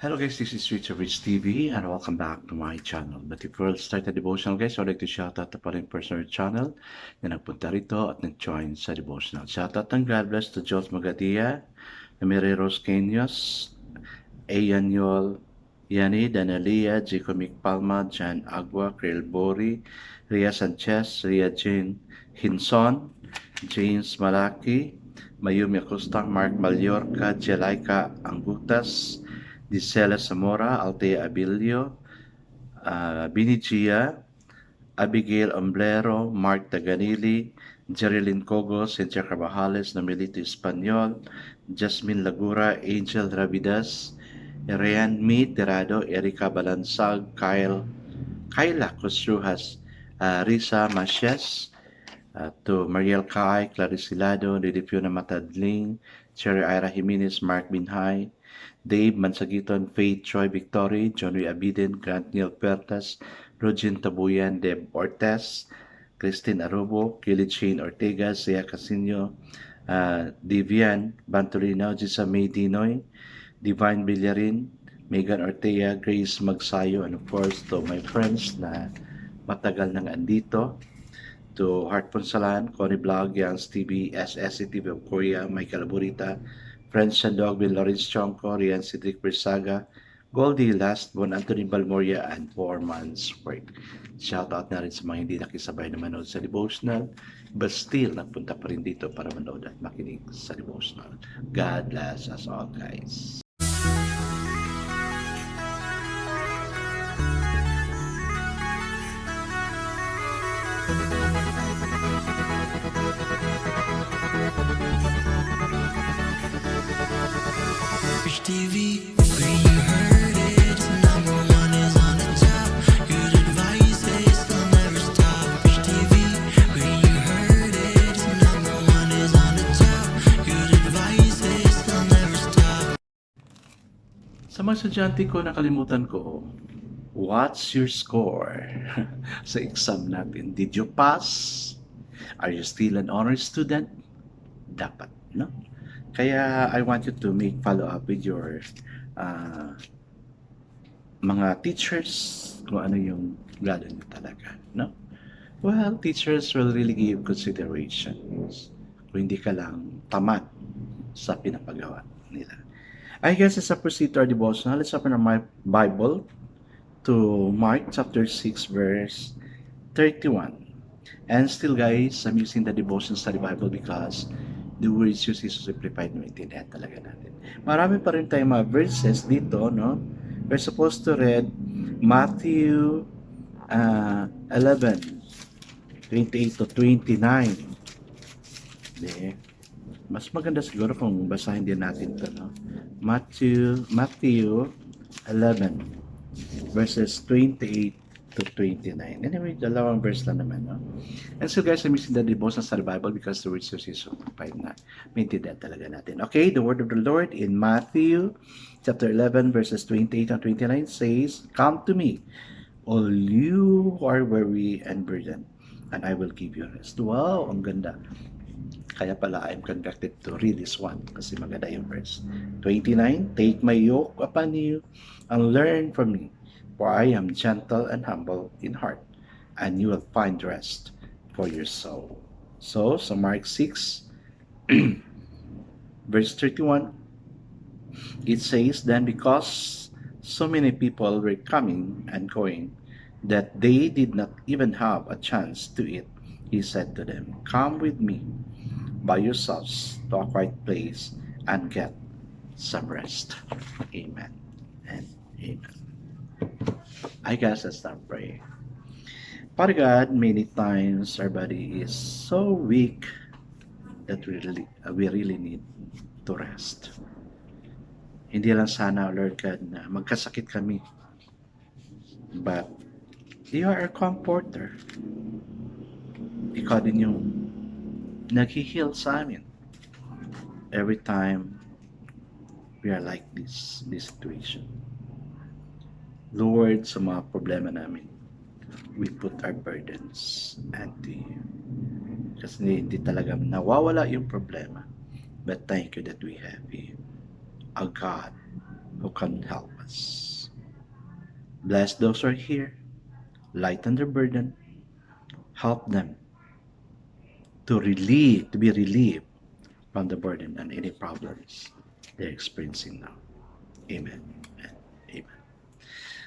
Hello guys, this is Richard Rich TV and welcome back to my channel. But before I start the devotional guys, I'd like to shout out the following person on channel na nagpunta rito at nag-join sa devotional. Shout out and God bless to Jos Magadia, Mary Rose Kenyos, Ayanyol, Yani, Danalia, Jicomic Palma, Jan Agua, Kriel Bori, Ria Sanchez, Ria Jane Hinson, James Malaki, Mayumi Acosta, Mark Mallorca, Jelaika Angutas, Gisela Zamora, Altea Abilio, Bini Gia, Abigail Omblero, Mark Taganili, Jerilyn Cogo, Cynthia Carbajales, Nomelito Espanyol, Jasmine Lagura, Angel Rabidas, Ryan Mi Tirado, Erika Balansag, Kyla Cosrujas, Risa Maches, to Mariel Kai, Clarice Hilado, Lidipio Matadling, Cherry Ira Jimenez, Mark Binhay, Dave Mansagiton, Faith Troy Victory, Johnny Abiden, Grant Neil Pertas, Rogin Tabuyan, Deb Ortez, Christine Arobo, Kelly Shane Ortega, Zia Casino, Divian Bantorino, Gisa May Dinoy, Divine Villarin, Megan Ortega, Grace Magsayo, and of course to my friends na matagal nang andito, to Heart Ponsalan, Connie Vlog, Yang TV, SSC of Korea, Michael Aburita, Friends and Dogville, Lawrence Chongko, Rian Cedric Bersaga, Goldie Lastborn, Anthony Balmoria, and Foreman's Work. Shoutout na rin sa mga hindi nakisabay na manood sa devotional, but still nagpunta pa rin dito para manood at makinig sa devotional. God bless us all, guys. Rich TV, where you heard it, number one is on the top. Good advice is they'll never stop. Rich TV, where you heard it, number one is on the top. Good advice is they'll never stop. Sa mga estudyante ko, nakalimutan ko, what's your score sa exam natin? Did you pass? Are you still an honor student? Dapat, no? Kaya I want you to make follow-up with your mga teachers kung ano yung grado nyo talaga, no? Well, teachers will really give considerations kung hindi ka lang tamad sa pinapagawa nila. I guess as a proceed to our devotional, let's open our Bible to Mark chapter 6 verse 31. And still guys, I'm using the devotion study Bible because the words used is simplified na maintindihan talaga natin. Marami pa rin tayong mga verses dito, no? We're supposed to read Matthew 11, 28 to 29. De, mas maganda siguro kung basahin din natin ito, no? Matthew 11, verses 28 to 29. Anyway, dalawang verse lang naman, no? And so guys, I'm using the devotion sa Bible because the words is simplified na maintindihan talaga natin. Okay, the word of the Lord in Matthew chapter 11 verses 28 and 29 says, "Come to me, all you who are weary and burdened, and I will give you rest." Wow, ang ganda. Kaya pala I'm conducted to read this one kasi maganda yung verse. 29, "Take my yoke upon you and learn from me, for I am gentle and humble in heart, and you will find rest for your soul." So Mark 6, verse 31, it says, "Then because so many people were coming and going, that they did not even have a chance to eat, he said to them, 'Come with me by yourselves to a quiet place and get some rest.'" Amen and amen. I guess let's start praying. Father God, many times our body is so weak that we really need to rest. Hindi lang sana, Lord God, na magkasakit kami, but you are our comforter. Ikaw din yung nag-heal sa amin every time we are like this situation. Lord, sa mga problema namin, we put our burdens unto you. Kasi hindi talaga nawawala yung problema. But thank you that we have you, a God who can help us. Bless those who are here, lighten their burden, help them to be relieved from the burden and any problems they're experiencing now. Amen and amen.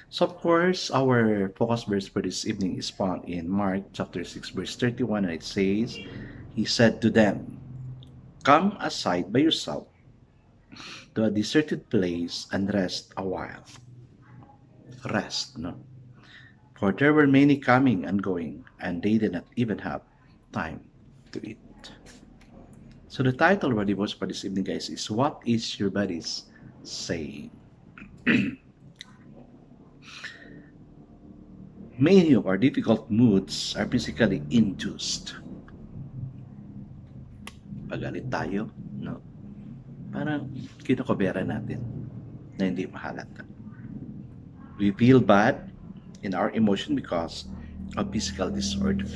So of course, our focus verse for this evening is found in Mark chapter 6 verse 31, and it says, He said to them, Come aside by yourself to a deserted place and rest a while. Rest, no? For there were many coming and going, and they did not even have time to eat. So the title of our devotion for this evening, guys, is What is Your Body's Saying? Many of our difficult moods are physically induced. Pagalit tayo, no? Parang kinokobera natin na hindi mahalata. We feel bad in our emotion because of physical disorder.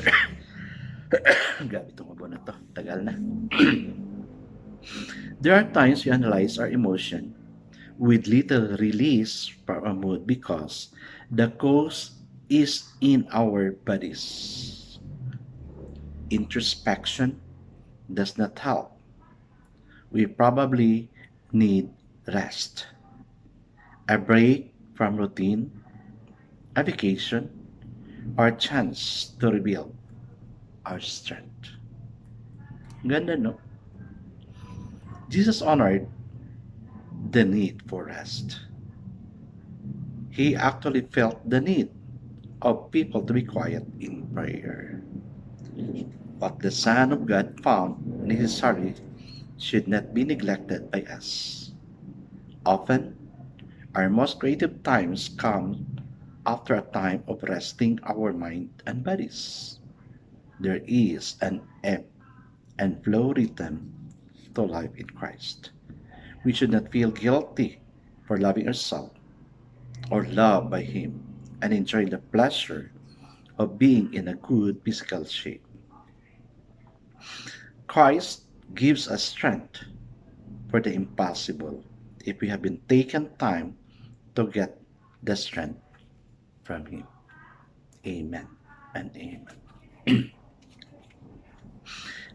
Grabe itong abo na to. Tagal na. There are times we analyze our emotion with little release from our mood because the cause is in our bodies. Introspection does not help. We probably need rest, a break from routine, a vacation, or a chance to rebuild our strength. Ganda, no? Jesus honored the need for rest. He actually felt the need of people to be quiet in prayer. What the Son of God found necessary should not be neglected by us. Often, our most creative times come after a time of resting our mind and bodies. There is an ebb and flow rhythm to life in Christ. We should not feel guilty for loving ourselves or loved by Him and enjoy the pleasure of being in a good physical shape. Christ gives us strength for the impossible if we have been taken time to get the strength from Him. Amen and amen.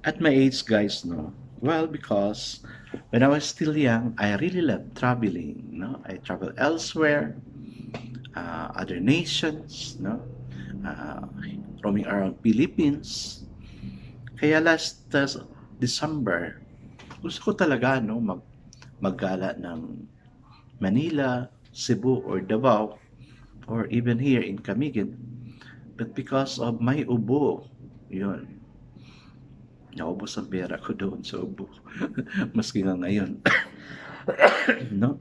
At my age, guys, no? Well, because when I was still young, I really loved traveling, no? I traveled elsewhere, other nations, no? Roaming around Philippines. Kaya last December, gusto ko talaga, no, maggala ng Manila, Cebu, or Davao, or even here in Camiguin. But because of my ubo, yun, naubos ang pera ko doon sa ubo. Maski nga ngayon. No?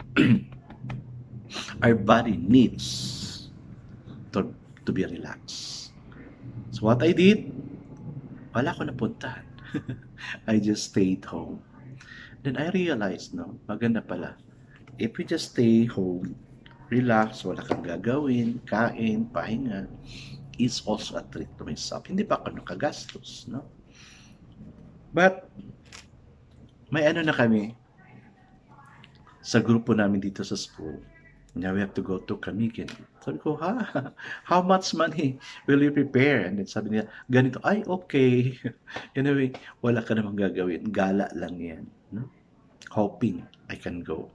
Our body needs to be relaxed. So what I did, wala ko napuntahan. I just stayed home. Then I realized, no, maganda pala. If we just stay home, relax, wala kang gagawin, kain, pahinga, it's also a treat to myself. Hindi pa ako nakagastos, no? But, may ano na kami sa grupo namin dito sa school. Now we have to go to Camiguin. Sabi ko, how much money will you prepare? And then sabi niya, ganito, ay, okay. Anyway, wala ka namang gagawin. Gala lang yan. No? Hoping I can go.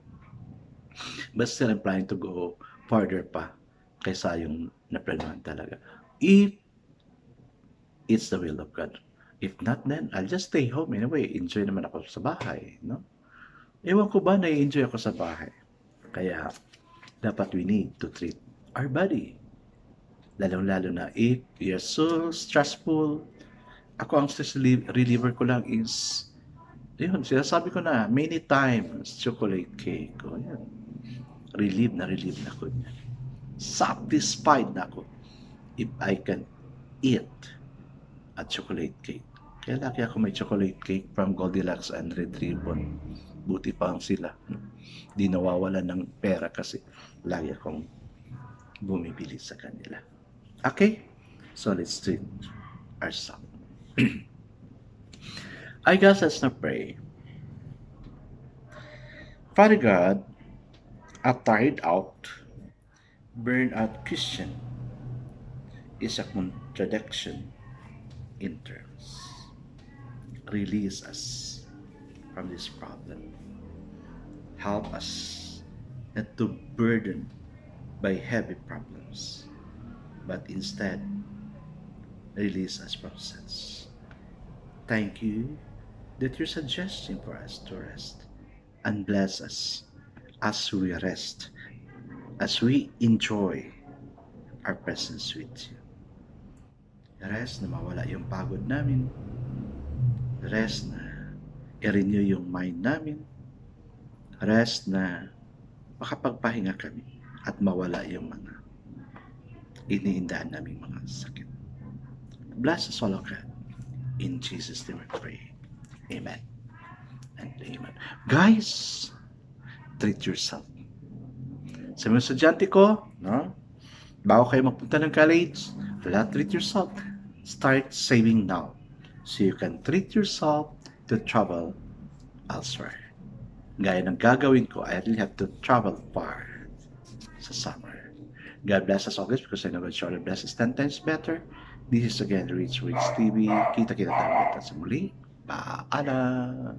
But still, I'm planning to go further pa kaysa yung naplanuhan talaga. If it's the will of God. If not, then I'll just stay home. Anyway, enjoy naman ako sa bahay. No? Ewan ko ba, na-enjoy ako sa bahay. Kaya, dapat we need to treat our body. Lalong-lalo na if you're so stressful. Ako, ang stress reliever ko lang is, yun, sinasabi ko na, many times, chocolate cake. O, yan. Relieve na ko niya. Satisfied na ako if I can eat a chocolate cake. Kaya laki ako may chocolate cake from Goldilocks and Red Ribbon. Buti pa ang sila. Di nawawala ng pera kasi lagi akong bumibili sa kanila. Okay? So let's treat ourselves. I guess let's now pray. Father God, A tired out, burnout Christian is a contradiction in terms. Release us from this problem. Help us not to burden by heavy problems, but instead release us from sins. Thank you that you're suggesting for us to rest and bless us as we rest, as we enjoy our presence with you. Rest na mawala yung pagod namin. Rest na i-renew yung mind namin. Rest na makapagpahinga kami at mawala yung mga iniindaan naming mga sakit. Bless us all, God. In Jesus' name we pray. Amen and amen. Guys, treat yourself. Sa mga estudyante ko, no? Bago kayo magpunta ng college, treat yourself. Start saving now so you can treat yourself to travel elsewhere. Gaya ng gagawin ko, I really have to travel far sa summer. God bless us always because I know God surely blesses 10 times better. This is again Rich Rich TV. Kita-kita tayo ulit sa muli. Paalam!